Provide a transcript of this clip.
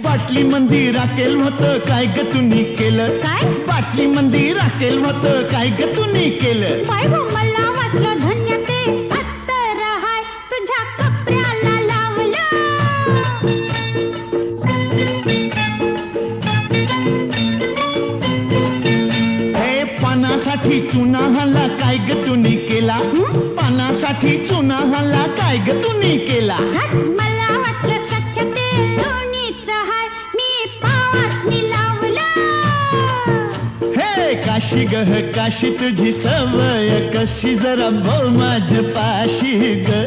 बाटली मंदी राखेल होतं काय ग तुम्ही केलं काय? बाटली मंदी राखेल होतं काय ग तुम्ही केलं बाय गो मला वाटलं धन्य ते अत्तर हाय तुझ्या कपड्याला लावलं हे पानासाठी चुना हाला काय ग तुम्ही केला पानासाठी चुना हाला काय ग तुम्ही केला मला वाटलं सख्य ते लोणीच हाय मी पावासनी लावलं हे काशी गह काशी तुझी सवय कशी जरा बोल माझ्या पाशी ग